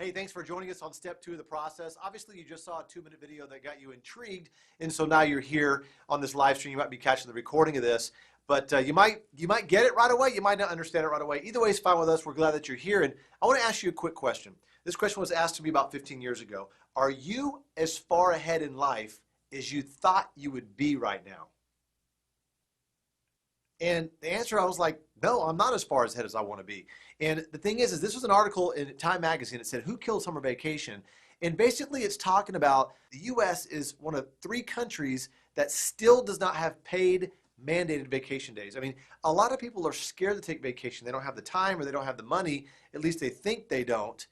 Hey, thanks for joining us on step 2 of the process. Obviously, you just saw a 2-minute video that got you intrigued, and so now you're here on this live stream. You might be catching the recording of this, but you might get it right away. You might not understand it right away. Either way is fine with us. We're glad that you're here, and I want to ask you a quick question. This question was asked to me about 15 years ago. Are you as far ahead in life as you thought you would be right now? And the answer, I was like, no, I'm not as far ahead as I want to be. And the thing is this was an article in Time Magazine. It said, who killed summer vacation? And basically it's talking about the U.S. is one of 3 countries that still does not have paid mandated vacation days. I mean, a lot of people are scared to take vacation. They don't have the time or they don't have the money. At least they think they don't.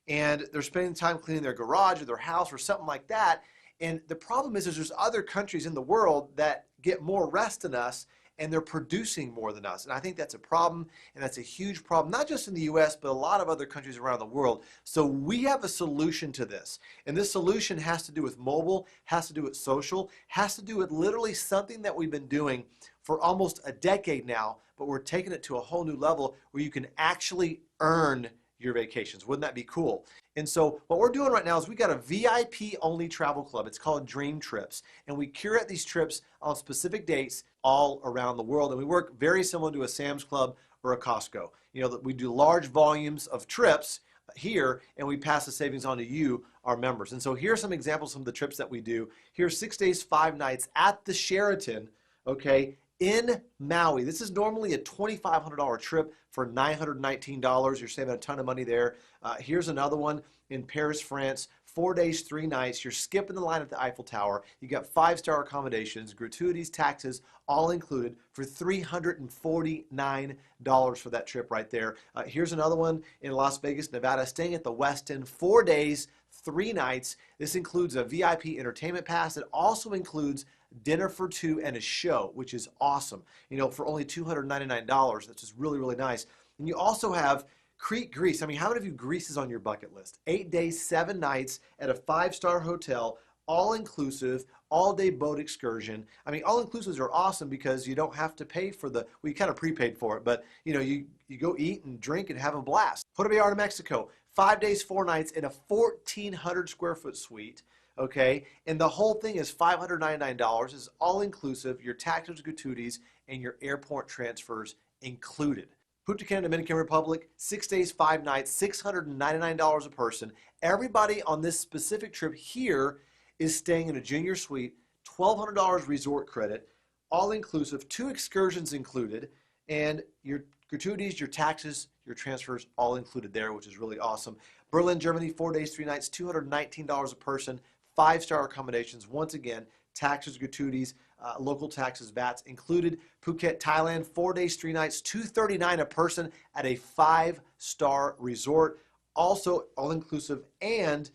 And they're spending time cleaning their garage or their house or something like that. And the problem is there's other countries in the world that get more rest than us, and they're producing more than us. And I think that's a problem, and that's a huge problem, not just in the US, but a lot of other countries around the world. So we have a solution to this. And this solution has to do with mobile, has to do with social, has to do with literally something that we've been doing for almost a decade now, but we're taking it to a whole new level where you can actually earn your vacations. Wouldn't that be cool? And so what we're doing right now is we got a VIP only travel club. It's called Dream Trips. And we curate these trips on specific dates all around the world. And we work very similar to a Sam's Club or a Costco. You know, that we do large volumes of trips here, and we pass the savings on to you, our members. And so here are some examples of some of the trips that we do. Here's 6 days, 5 nights at the Sheraton, okay, in Maui. This is normally a $2,500 trip for $919. You're saving a ton of money there. Here's another one in Paris, France. 4 days, 3 nights. You're skipping the line at the Eiffel Tower. You got 5-star accommodations, gratuities, taxes, all included for $349 for that trip right there. Here's another one in Las Vegas, Nevada, staying at the Westin. 4 days, 3 nights. This includes a VIP entertainment pass. It also includes dinner for 2 and a show, which is awesome. You know, for only $299. That's just really, really nice. And you also have Crete, Greece. I mean, how many of you Greece is on your bucket list? 8 days, 7 nights at a 5-star hotel, all inclusive, all-day boat excursion. I mean, all-inclusives are awesome because you don't have to pay for the, well, you kind of prepaid for it, but you know, you go eat and drink and have a blast. Puerto Vallarta, Mexico, 5 days, 4 nights in a 1,400 square foot suite. Okay, and the whole thing is $599. It's all inclusive, your taxes, gratuities, and your airport transfers included. Punta Cana, Dominican Republic, 6 days, 5 nights, $699 a person. Everybody on this specific trip here is staying in a junior suite, $1,200 resort credit, all inclusive, 2 excursions included, and your gratuities, your taxes, your transfers, all included there, which is really awesome. Berlin, Germany, 4 days, 3 nights, $219 a person, 5-star accommodations. Once again, taxes, gratuities, local taxes, VATs included. Phuket, Thailand, 4 days, 3 nights, $239 a person at a 5-star resort. Also all-inclusive, and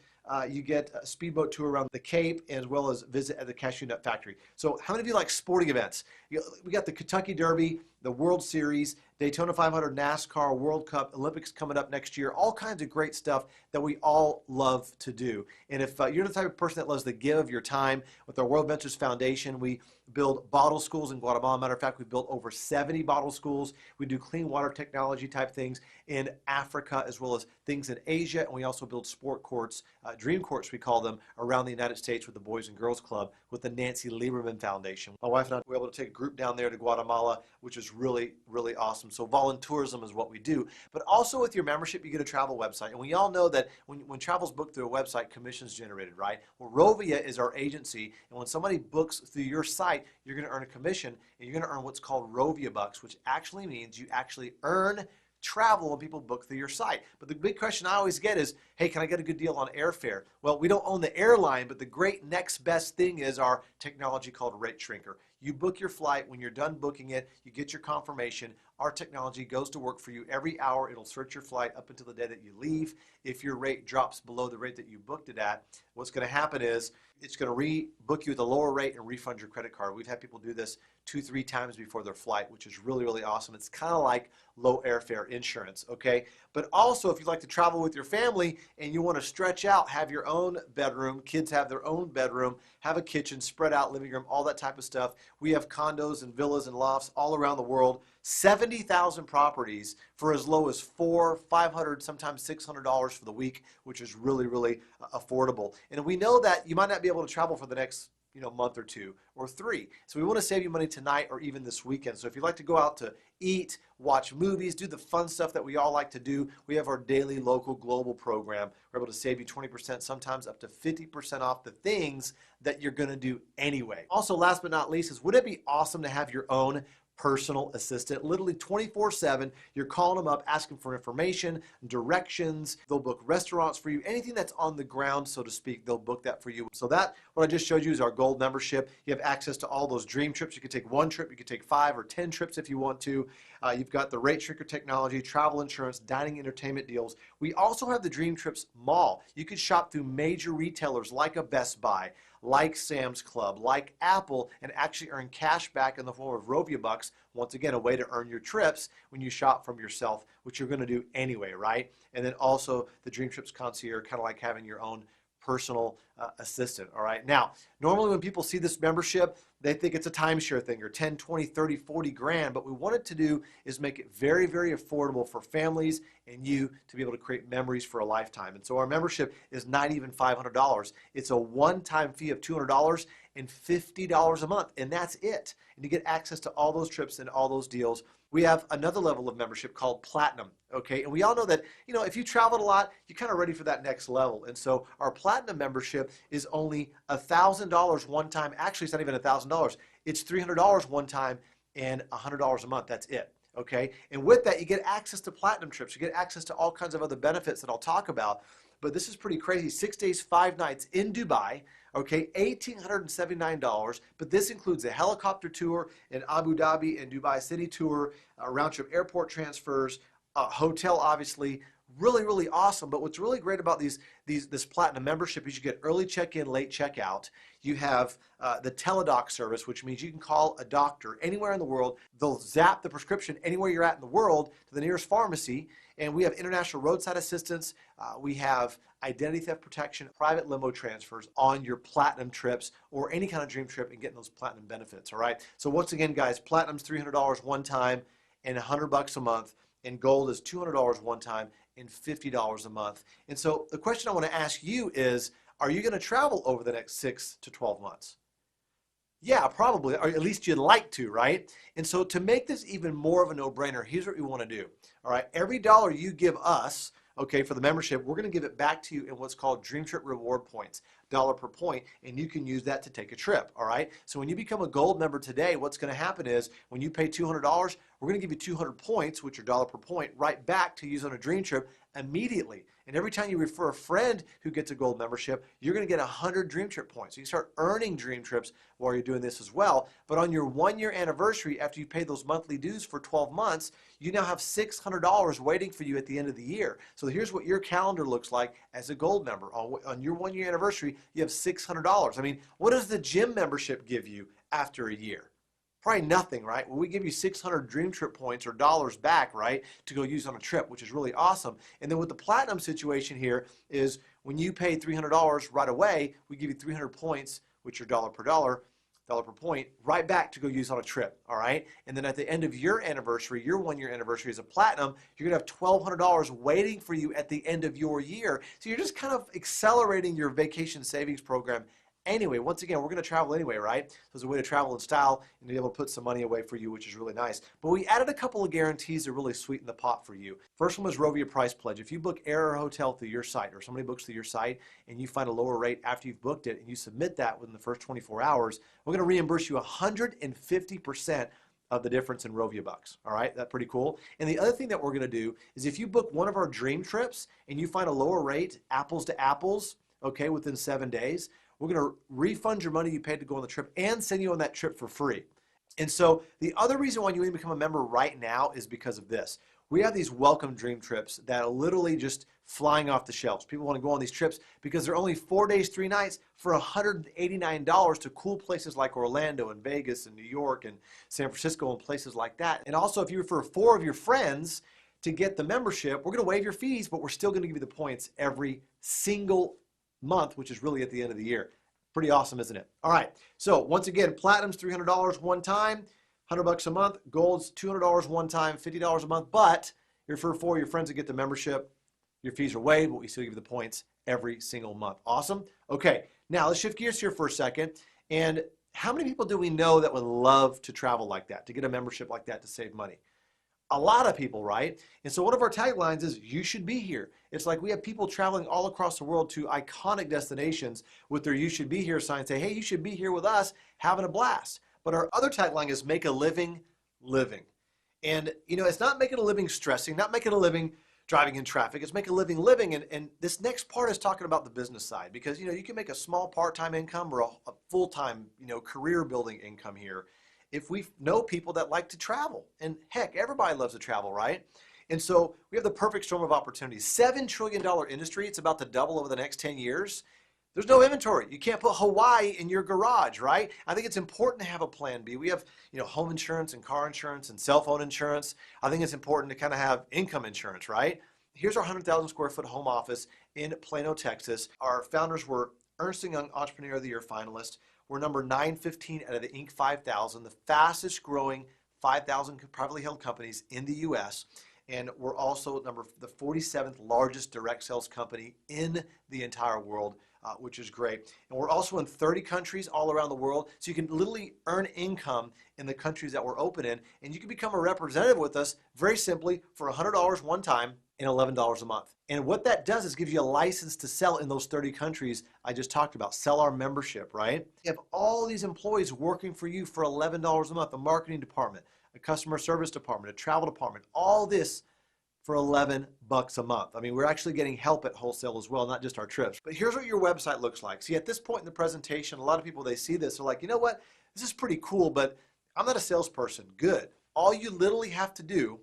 you get a speedboat tour around the Cape as well as visit at the cashew nut factory. So how many of you like sporting events? We got the Kentucky Derby, the World Series, Daytona 500, NASCAR, World Cup, Olympics coming up next year, all kinds of great stuff that we all love to do. And if you're the type of person that loves to give of your time, with our Worldventures Foundation, we build bottle schools in Guatemala. Matter of fact, we built over 70 bottle schools. We do clean water technology type things in Africa as well as things in Asia. And we also build sport courts, dream courts we call them, around the United States with the Boys and Girls Club with the Nancy Lieberman Foundation. My wife and I were able to take a group down there to Guatemala, which is really, really awesome. So voluntourism is what we do. But also with your membership, you get a travel website. And we all know that when travel's booked through a website, commission's generated, right? Well, Rovia is our agency. And when somebody books through your site, you're going to earn a commission. And you're going to earn what's called Rovia bucks, which actually means you actually earn travel when people book through your site. But the big question I always get is, hey, can I get a good deal on airfare? Well, we don't own the airline, but the great next best thing is our technology called Rate Shrinker. You book your flight. When you're done booking it, you get your confirmation. Our technology goes to work for you every hour. It'll search your flight up until the day that you leave. If your rate drops below the rate that you booked it at, what's going to happen is it's going to rebook you at a lower rate and refund your credit card. We've had people do this 2-3 times before their flight, which is really, really awesome. It's kind of like low airfare insurance, okay? But also, if you'd like to travel with your family and you want to stretch out, have your own bedroom, kids have their own bedroom, have a kitchen, spread out living room, all that type of stuff. We have condos and villas and lofts all around the world. 70,000 properties for as low as $400, $500, sometimes $600 for the week, which is really, really affordable. And we know that you might not be able to travel for the next month or two or three. So we want to save you money tonight or even this weekend. So if you'd like to go out to eat, watch movies, do the fun stuff that we all like to do, we have our daily, local, global program. We're able to save you 20%, sometimes up to 50% off the things that you're going to do anyway. Also, last but not least, is wouldn't it be awesome to have your own personal assistant, literally 24/7. You're calling them up, asking for information, directions. They'll book restaurants for you. Anything that's on the ground, so to speak, they'll book that for you. So that, what I just showed you, is our gold membership. You have access to all those dream trips. You can take one trip, you can take 5 or 10 trips if you want to. You've got the rate shrinker technology, travel insurance, dining entertainment deals. We also have the Dream Trips Mall. You can shop through major retailers like a Best Buy, like Sam's Club, like Apple, and actually earn cash back in the form of Rovia bucks. Once again, a way to earn your trips when you shop from yourself, which you're going to do anyway, right? And then also the Dream Trips Concierge, kind of like having your own personal assistant, all right? Now, normally when people see this membership, they think it's a timeshare thing, or 10, 20, 30, 40 grand, but what we wanted to do is make it very, very affordable for families and you to be able to create memories for a lifetime. And so our membership is not even $500. It's a one-time fee of $200 and $50 a month, and that's it. And you get access to all those trips and all those deals. We have another level of membership called Platinum, okay? And we all know that, if you traveled a lot, you're kind of ready for that next level. And so our Platinum membership is only $1,000 one time. Actually, it's not even $1,000. It's $300 one time and $100 a month. That's it, okay? And with that, you get access to Platinum trips. You get access to all kinds of other benefits that I'll talk about. But this is pretty crazy. 6 days, 5 nights in Dubai, okay, $1,879, but this includes a helicopter tour in Abu Dhabi and Dubai City tour, round-trip airport transfers, hotel, obviously. Really, really awesome. But what's really great about this Platinum membership is you get early check-in, late check-out. You have the teledoc service, which means you can call a doctor anywhere in the world. They'll zap the prescription anywhere you're at in the world to the nearest pharmacy. And we have international roadside assistance. We have identity theft protection, private limo transfers on your Platinum trips or any kind of dream trip and getting those Platinum benefits, all right? So once again, guys, Platinum's $300 one time and $100 a month, and Gold is $200 one time and $50 a month. And so the question I want to ask you is, are you going to travel over the next 6 to 12 months? Yeah, probably, or at least you'd like to, right? And so to make this even more of a no-brainer, here's what we want to do, all right? Every dollar you give us, okay, for the membership, we're going to give it back to you in what's called Dream Trip Reward Points, dollar per point, and you can use that to take a trip, all right? So when you become a Gold member today, what's going to happen is when you pay $200, we're going to give you 200 points, which are dollar per point, right back to use on a dream trip immediately. And every time you refer a friend who gets a Gold membership, you're going to get 100 dream trip points. So you start earning dream trips while you're doing this as well. But on your 1-year anniversary, after you pay those monthly dues for 12 months, you now have $600 waiting for you at the end of the year. So here's what your calendar looks like as a Gold member. On your 1-year anniversary, you have $600. I mean, what does the gym membership give you after a year? Probably nothing, right? Well, we give you 600 dream trip points or dollars back, right, to go use on a trip, which is really awesome. And then with the Platinum situation here is when you pay $300 right away, we give you 300 points, which are dollar per point, right back to go use on a trip, all right? And then at the end of your anniversary, your 1-year anniversary as a Platinum, you're gonna have $1,200 waiting for you at the end of your year. So you're just kind of accelerating your vacation savings program anyway. Once again, we're going to travel anyway, right? So it's a way to travel in style and be able to put some money away for you, which is really nice. But we added a couple of guarantees to really sweeten the pot for you. First one was Rovia Price Pledge. If you book air or hotel through your site, or somebody books through your site and you find a lower rate after you've booked it and you submit that within the first 24 hours, we're going to reimburse you 150% of the difference in Rovia bucks. All right, that's pretty cool. And the other thing that we're going to do is if you book one of our dream trips and you find a lower rate, apples to apples, okay, within 7 days, we're going to refund your money you paid to go on the trip and send you on that trip for free. And so the other reason why you need to become a member right now is because of this. We have these welcome dream trips that are literally just flying off the shelves. People want to go on these trips because they're only 4 days, 3 nights for $189 to cool places like Orlando and Vegas and New York and San Francisco and places like that. And also if you refer 4 of your friends to get the membership, we're going to waive your fees, but we're still going to give you the points every single month, which is really at the end of the year. Pretty awesome, isn't it? All right, so once again, Platinum's $300 one time, $100 a month. Gold's $200 one time, $50 a month. But you refer 4 of your friends that get the membership. Your fees are waived, but we still give you the points every single month. Awesome. Okay, now let's shift gears here for a second. And how many people do we know that would love to travel like that, to get a membership like that to save money? A lot of people, right? And so one of our taglines is, you should be here. It's like we have people traveling all across the world to iconic destinations with their you should be here sign, say, hey, you should be here with us, having a blast. But our other tagline is make a living living. And you know, it's not making a living stressing, not making a living driving in traffic, it's make a living living. And this next part is talking about the business side, because you know, you can make a small part-time income or a full-time, you know, career building income here if we know people that like to travel. And heck, everybody loves to travel, right? And so we have the perfect storm of opportunities. $7 trillion industry, it's about to double over the next 10 years. There's no inventory. You can't put Hawaii in your garage, right? I think it's important to have a plan B. We have, you know, home insurance and car insurance and cell phone insurance. I think it's important to kind of have income insurance, right? Here's our 100,000 square foot home office in Plano, Texas. Our founders were Ernst & Young Entrepreneur of the Year finalists. We're number 915 out of the Inc. 5000, the fastest growing 5,000 privately held companies in the U.S. And we're also the 47th largest direct sales company in the entire world, which is great. And we're also in 30 countries all around the world. So you can literally earn income in the countries that we're open in. And you can become a representative with us very simply for $100 one time and $11 a month. And what that does is give you a license to sell in those 30 countries I just talked about. Sell our membership, right? You have all these employees working for you for $11 a month, a marketing department, a customer service department, a travel department, all this for $11 a month. I mean, we're actually getting help at wholesale as well, not just our trips. But here's what your website looks like. See, at this point in the presentation, a lot of people, they see this, they're like, you know what? This is pretty cool, but I'm not a salesperson. Good. All you literally have to do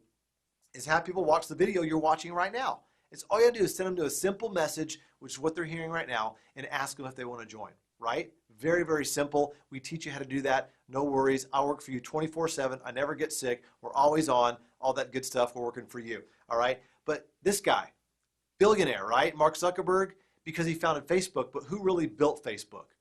is have people watch the video you're watching right now. It's all you have to do is send them to a simple message, which is what they're hearing right now, and ask them if they want to join, right? Very, very simple. We teach you how to do that. No worries. I work for you 24/7. I never get sick. We're always on. All that good stuff. We're working for you. All right. But this guy, billionaire, right? Mark Zuckerberg, because he founded Facebook, but who really built Facebook?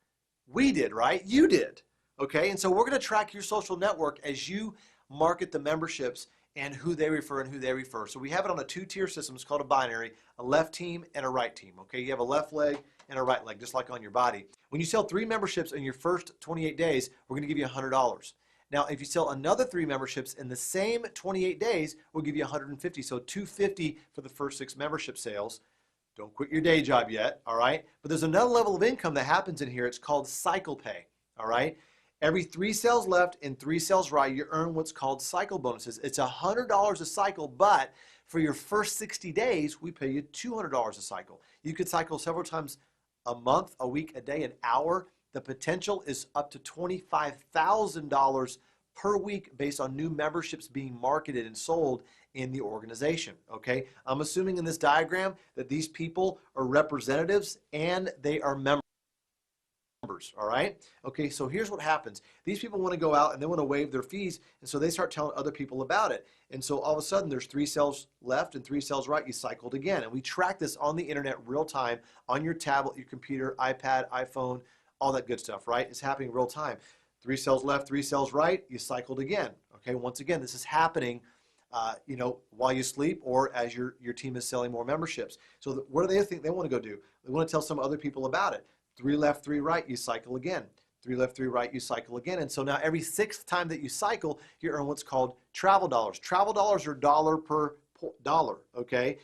We did, right? You did. Okay. And so we're going to track your social network as you market the memberships and who they refer and who they refer. So we have it on a 2-tier system. It's called a binary, a left team and a right team. Okay. You have a left leg and a right leg, just like on your body. When you sell 3 memberships in your first 28 days, we're going to give you $100. Now, if you sell another 3 memberships in the same 28 days, we'll give you $150. So $250 for the first 6 membership sales. Don't quit your day job yet, all right? But there's another level of income that happens in here. It's called cycle pay, all right? Every 3 sales left and 3 sales right, you earn what's called cycle bonuses. It's $100 a cycle, but for your first 60 days, we pay you $200 a cycle. You could cycle several times a month, a week, a day, an hour. The potential is up to $25,000 per week based on new memberships being marketed and sold in the organization, okay? I'm assuming in this diagram that these people are representatives and they are members, all right? Okay, so here's what happens. These people want to go out and they want to waive their fees, and so they start telling other people about it. And so all of a sudden there's 3 cells left and 3 cells right. You cycled again. And we track this on the internet real time on your tablet, your computer, iPad, iPhone, all that good stuff, right? It's happening real time. 3 cells left, 3 cells right, you cycled again. Okay, once again, this is happening you know, while you sleep or as your team is selling more memberships. So what do they think they want to go do? They want to tell some other people about it. 3 left, 3 right, you cycle again. 3 left, 3 right, you cycle again. And so now every 6th time that you cycle, you earn what's called travel dollars. Travel dollars are dollar per dollar, okay?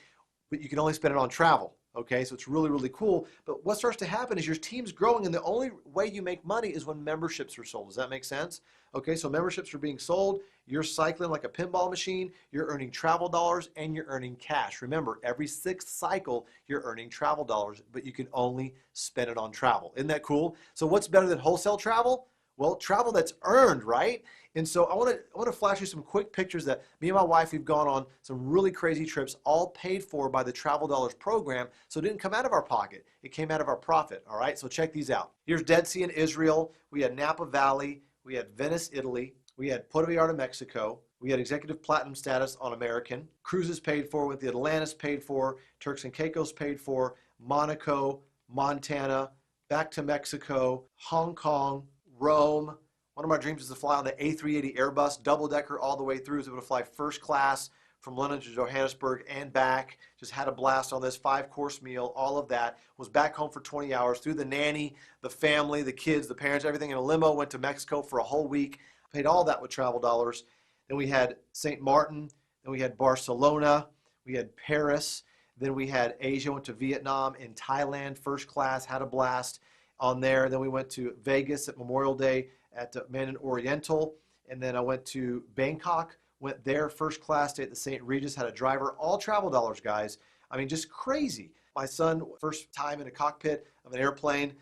But you can only spend it on travel, okay? So it's really, really cool. But what starts to happen is your team's growing, and the only way you make money is when memberships are sold. Does that make sense? Okay, so memberships are being sold. You're cycling like a pinball machine. You're earning travel dollars, and you're earning cash. Remember, every 6th cycle, you're earning travel dollars, but you can only spend it on travel. Isn't that cool? So what's better than wholesale travel? Well, travel that's earned, right? And so I want to flash you some quick pictures that me and my wife, we've gone on some really crazy trips, all paid for by the Travel Dollars program. So it didn't come out of our pocket. It came out of our profit, all right? So check these out. Here's Dead Sea in Israel. We had Napa Valley. We had Venice, Italy. We had Puerto Vallarta, Mexico. We had executive platinum status on American. Cruises paid for with the Atlantis paid for. Turks and Caicos paid for. Monaco, Montana, back to Mexico, Hong Kong, Rome, One of my dreams is to fly on the A380 Airbus, double-decker all the way through. I was able to fly first class from London to Johannesburg and back. Just had a blast on this 5-course meal, all of that. Was back home for 20 hours, through the nanny, the family, the kids, the parents, everything in a limo. Went to Mexico for a whole week. Paid all that with travel dollars. Then we had St. Martin. Then we had Barcelona. We had Paris. Then we had Asia. Went to Vietnam and Thailand, first class. Had a blast on there. Then we went to Vegas at Memorial Day at Mandarin Oriental, and then I went to Bangkok, went there first class, stayed at the St. Regis, had a driver, all travel dollars, guys. I mean, just crazy. My son, first time in a cockpit of an airplane.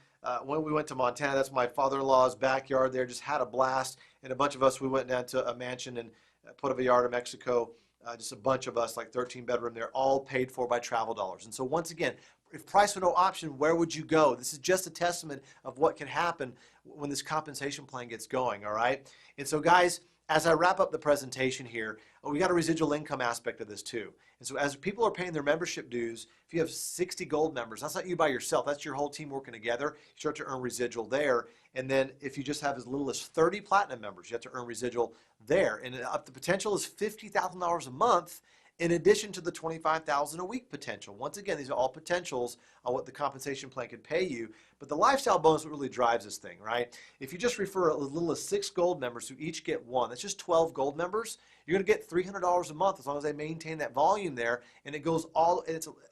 When we went to Montana, that's my father-in-law's backyard there, just had a blast. And a bunch of us, we went down to a mansion in Puerto Vallarta, Mexico. Just a bunch of us, like 13-bedroom there, all paid for by travel dollars. And so once again, if price were no option, where would you go? This is just a testament of what can happen when this compensation plan gets going, all right? And so guys, as I wrap up the presentation here, we got a residual income aspect of this too. And so as people are paying their membership dues, if you have 60 gold members, that's not you by yourself, that's your whole team working together, you start to earn residual there. And then if you just have as little as 30 platinum members, you have to earn residual there. And the potential is $50,000 a month, in addition to the $25,000 a week potential. Once again, these are all potentials on what the compensation plan could pay you, but the lifestyle bonus really drives this thing, right? If you just refer as little as 6 gold members who each get one, that's just 12 gold members, you're gonna get $300 a month as long as they maintain that volume there, and it goes all,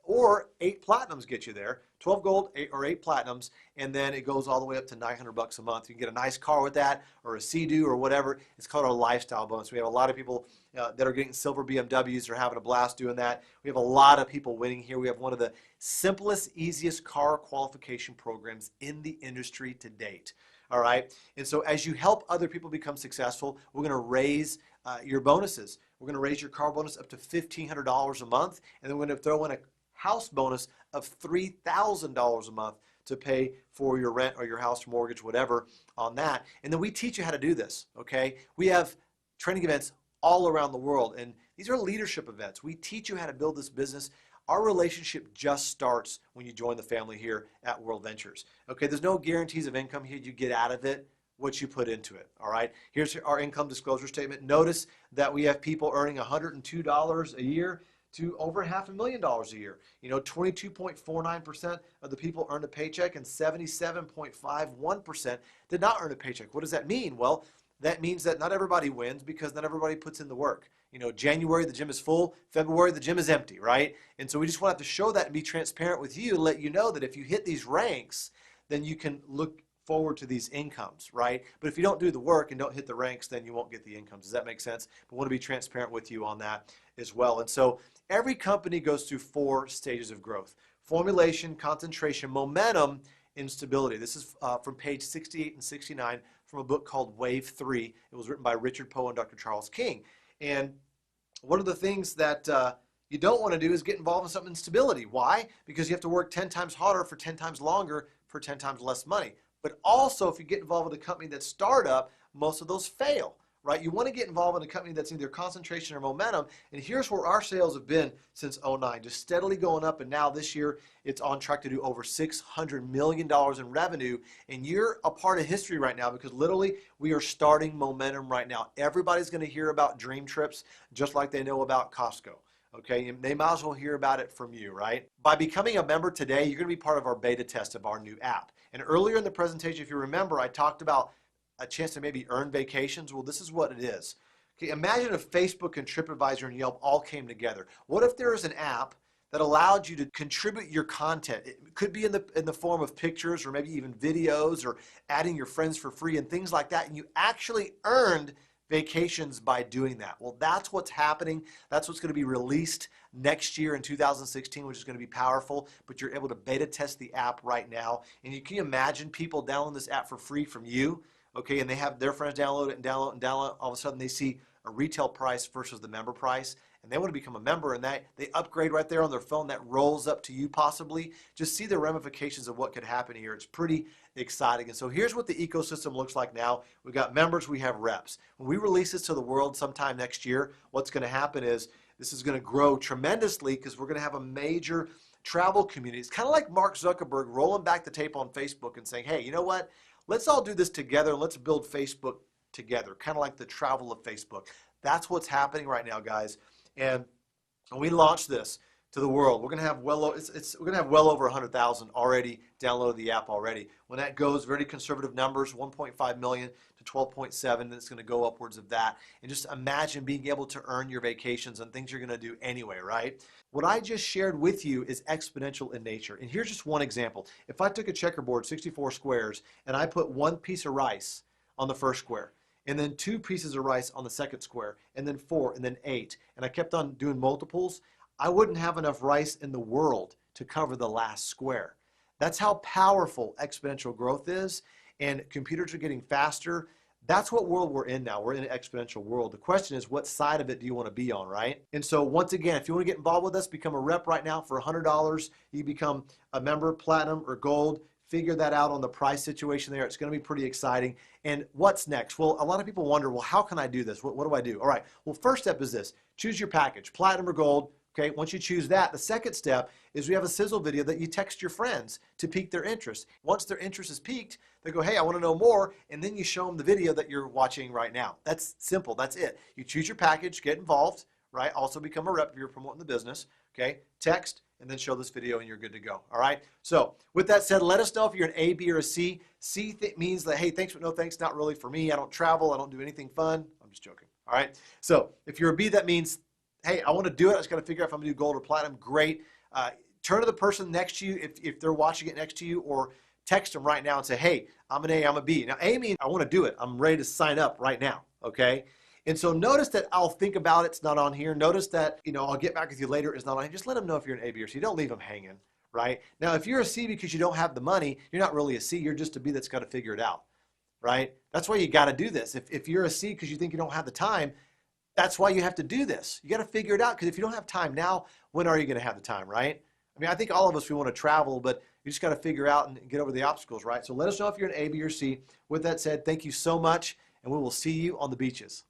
or 8 platinums get you there, 12 gold or 8 platinums, and then it goes all the way up to $900 a month. You can get a nice car with that, or a Sea-Doo or whatever. It's called a lifestyle bonus. We have a lot of people that are getting silver BMWs or having a blast doing that. We have a lot of people winning here. We have one of the simplest, easiest car qualification programs in the industry to date. All right. And so as you help other people become successful, we're going to raise your bonuses. We're going to raise your car bonus up to $1,500 a month, and then we're going to throw in a house bonus of $3,000 a month to pay for your rent or your house mortgage, whatever, on that. And then we teach you how to do this, okay? We have training events all around the world, and these are leadership events. We teach you how to build this business. Our relationship just starts when you join the family here at Worldventures, okay? There's no guarantees of income here. You get out of it what you put into it, all right? Here's our income disclosure statement. Notice that we have people earning $102 a year to over $500,000 a year. You know, 22.49% of the people earned a paycheck, and 77.51% did not earn a paycheck. What does that mean? Well, that means that not everybody wins because not everybody puts in the work. You know, January, the gym is full. February, the gym is empty, right? And so we just want to have to show that and be transparent with you, let you know that if you hit these ranks, then you can look forward to these incomes, right? But if you don't do the work and don't hit the ranks, then you won't get the incomes. Does that make sense? But we want to be transparent with you on that as well. And so every company goes through 4 stages of growth: formulation, concentration, momentum, and stability. This is from page 68 and 69 from a book called Wave 3. It was written by Richard Poe and Dr. Charles King. And one of the things that you don't want to do is get involved in something in stability. Why? Because you have to work 10 times harder for 10 times longer for 10 times less money. But also, if you get involved with a company that's startup, most of those fail, right? You want to get involved in a company that's either concentration or momentum. And here's where our sales have been since '09, just steadily going up. And now this year, it's on track to do over $600 million in revenue. And you're a part of history right now because literally we are starting momentum right now. Everybody's going to hear about dream trips just like they know about Costco. Okay, and they might as well hear about it from you, right? By becoming a member today, you're going to be part of our beta test of our new app. And earlier in the presentation, if you remember, I talked about a chance to maybe earn vacations. Well, this is what it is. Okay, imagine if Facebook and TripAdvisor and Yelp all came together. What if there was an app that allowed you to contribute your content? It could be in the form of pictures or maybe even videos or adding your friends for free and things like that, and you actually earned vacations by doing that. Well, that's what's happening. That's what's going to be released next year in 2016, which is going to be powerful, but you're able to beta test the app right now. And you can imagine people downloading this app for free from you, okay, and they have their friends download it and download it and download it. All of a sudden they see a retail price versus the member price, and they want to become a member, and that they upgrade right there on their phone. That rolls up to you possibly. Just see the ramifications of what could happen here. It's pretty exciting. And so here's what the ecosystem looks like now. We've got members, we have reps. When we release this to the world sometime next year, what's going to happen is this is going to grow tremendously because we're going to have a major travel community. It's kind of like Mark Zuckerberg rolling back the tape on Facebook and saying, hey, you know what? Let's all do this together and let's build Facebook together, kind of like the travel of Facebook. That's what's happening right now, guys. And when we launch this to the world, we're going to have we're going to have well over 100,000 already downloaded the app already. When that goes, very conservative numbers, 1.5 million to 12.7, and it's going to go upwards of that. And just imagine being able to earn your vacations on things you're going to do anyway, right? What I just shared with you is exponential in nature. And here's just one example. If I took a checkerboard, 64 squares, and I put one piece of rice on the first square, and then 2 pieces of rice on the second square, and then 4, and then 8, and I kept on doing multiples, I wouldn't have enough rice in the world to cover the last square. That's how powerful exponential growth is, and computers are getting faster. That's what world we're in now. We're in an exponential world. The question is, what side of it do you want to be on, right? And so once again, if you want to get involved with us, become a rep right now for $100. You become a member, platinum or gold. Figure that out on the price situation there. It's going to be pretty exciting. And what's next? Well, a lot of people wonder, well, how can I do this? What do I do? All right. Well, first step is this. Choose your package, platinum or gold. Okay, once you choose that, the second step is we have a sizzle video that you text your friends to pique their interest. Once their interest is piqued, they go, hey, I want to know more, and then you show them the video that you're watching right now. That's simple. That's it. You choose your package, get involved, right? Also become a rep if you're promoting the business, okay? Text, and then show this video, and you're good to go, all right? So with that said, let us know if you're an A, B, or a C. C means that, hey, thanks, but no thanks, not really for me. I don't travel. I don't do anything fun. I'm just joking, all right? So if you're a B, that means, hey, I want to do it. I just got to figure out if I'm going to do gold or platinum. Great. Turn to the person next to you if they're watching it next to you, or text them right now and say, hey, I'm an A, I'm a B. Now, A means I want to do it. I'm ready to sign up right now, okay? And so notice that I'll think about it. It's not on here. Notice that, I'll get back with you later. It's not on here. Just let them know if you're an A, B, or C. Don't leave them hanging, right? Now, if you're a C because you don't have the money, you're not really a C. You're just a B that's got to figure it out, right? That's why you got to do this. If you're a C because you think you don't have the time, that's why you have to do this. You got to figure it out, because if you don't have time now, when are you going to have the time, right? I mean, I think all of us, we want to travel, but you just got to figure out and get over the obstacles, right? So let us know if you're an A, B, or C. With that said, thank you so much, and we will see you on the beaches.